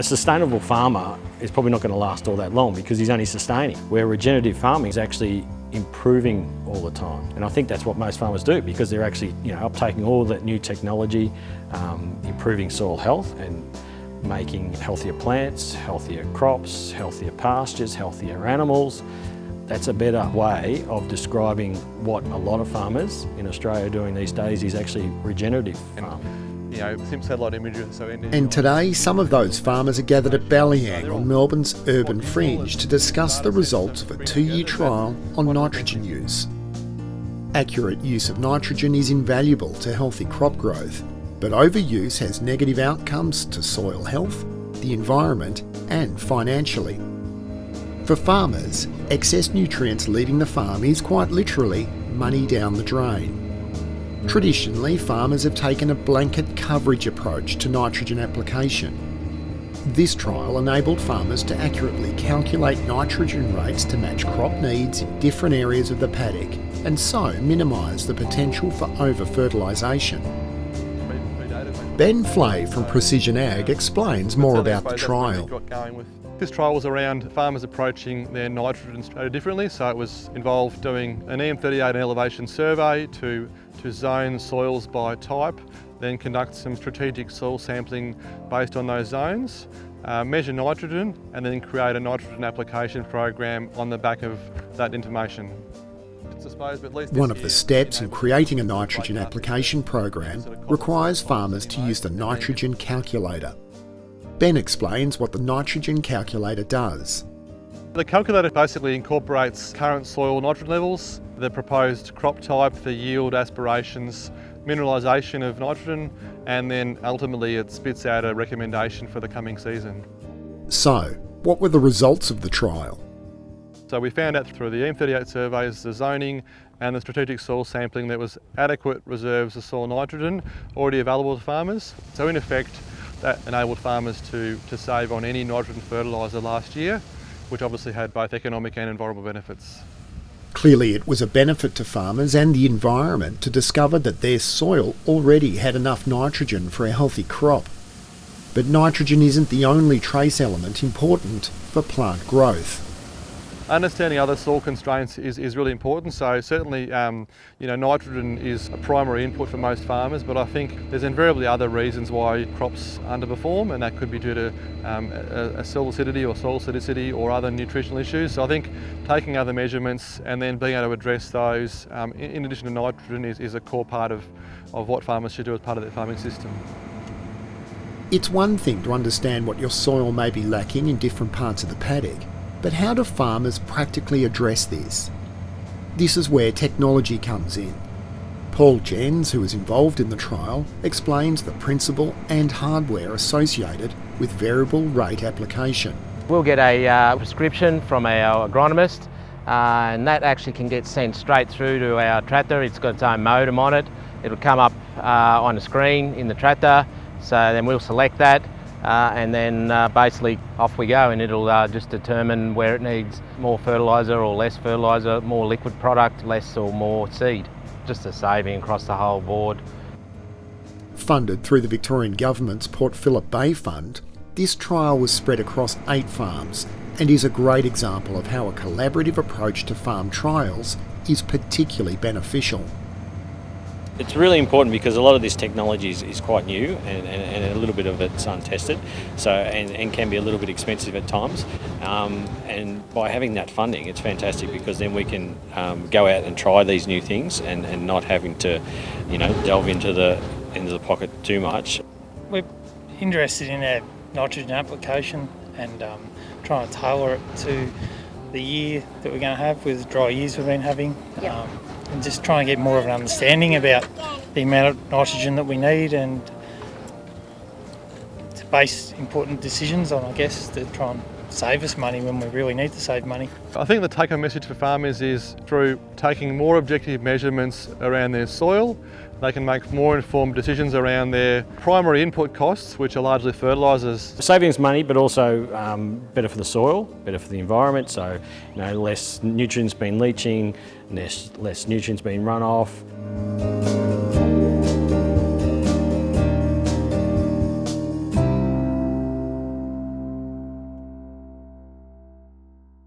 A sustainable farmer is probably not going to last all that long because he's only sustaining, where regenerative farming is actually improving all the time. And I think that's what most farmers do because they're actually uptaking all that new technology, improving soil health and making healthier plants, healthier crops, healthier pastures, healthier animals. That's a better way of describing what a lot of farmers in Australia are doing these days is actually regenerative farming. Satellite imagery. And today, some of those farmers are gathered at Ballyang on Melbourne's urban fringe to discuss the results of a 2-year trial on nitrogen use. Accurate use of nitrogen is invaluable to healthy crop growth, but overuse has negative outcomes to soil health, the environment, and financially. For farmers, excess nutrients leaving the farm is quite literally money down the drain. Traditionally, farmers have taken a blanket coverage approach to nitrogen application. This trial enabled farmers to accurately calculate nitrogen rates to match crop needs in different areas of the paddock and so minimise the potential for over-fertilisation. Ben Flay from Precision Ag explains more about the trial. This trial was around farmers approaching their nitrogen strategy differently, so it involved doing an EM38 and elevation survey to zone soils by type, then conduct some strategic soil sampling based on those zones, measure nitrogen, and then create a nitrogen application program on the back of that information. One of the steps in creating a nitrogen application program requires farmers to use the nitrogen calculator. Ben explains what the nitrogen calculator does. The calculator basically incorporates current soil nitrogen levels, the proposed crop type, the yield aspirations, mineralisation of nitrogen, and then ultimately it spits out a recommendation for the coming season. So, what were the results of the trial? So we found out through the EM38 surveys, the zoning and the strategic soil sampling there was adequate reserves of soil nitrogen already available to farmers. So in effect, that enabled farmers to save on any nitrogen fertiliser last year, which obviously had both economic and environmental benefits. Clearly it was a benefit to farmers and the environment to discover that their soil already had enough nitrogen for a healthy crop. But nitrogen isn't the only trace element important for plant growth. Understanding other soil constraints is really important. So certainly, nitrogen is a primary input for most farmers, but I think there's invariably other reasons why crops underperform, and that could be due to a soil acidity or soil acidicity or other nutritional issues. So I think taking other measurements and then being able to address those, in addition to nitrogen, is a core part of what farmers should do as part of their farming system. It's one thing to understand what your soil may be lacking in different parts of the paddock, but how do farmers practically address this? This is where technology comes in. Paul Jens, who was involved in the trial, explains the principle and hardware associated with variable rate application. We'll get a prescription from our agronomist and that actually can get sent straight through to our tractor. It's got its own modem on it. It'll come up on a screen in the tractor, so then we'll select that. And then basically off we go, and it'll just determine where it needs more fertiliser or less fertiliser, more liquid product, less or more seed. Just a saving across the whole board. Funded through the Victorian Government's Port Phillip Bay Fund, this trial was spread across 8 farms and is a great example of how a collaborative approach to farm trials is particularly beneficial. It's really important because a lot of this technology is quite new and a little bit of it's untested, so and can be a little bit expensive at times. And by having that funding, it's fantastic because then we can go out and try these new things and not having to, delve into the pocket too much. We're interested in our nitrogen application and trying to tailor it to the year that we're going to have with dry years we've been having. Yep. And just trying to get more of an understanding about the amount of nitrogen that we need and to base important decisions on, I guess, to try and save us money when we really need to save money. I think the take-home message for farmers is through taking more objective measurements around their soil, they can make more informed decisions around their primary input costs, which are largely fertilisers. Savings money, but also better for the soil, better for the environment. So, less nutrients being leaching, less nutrients being run off.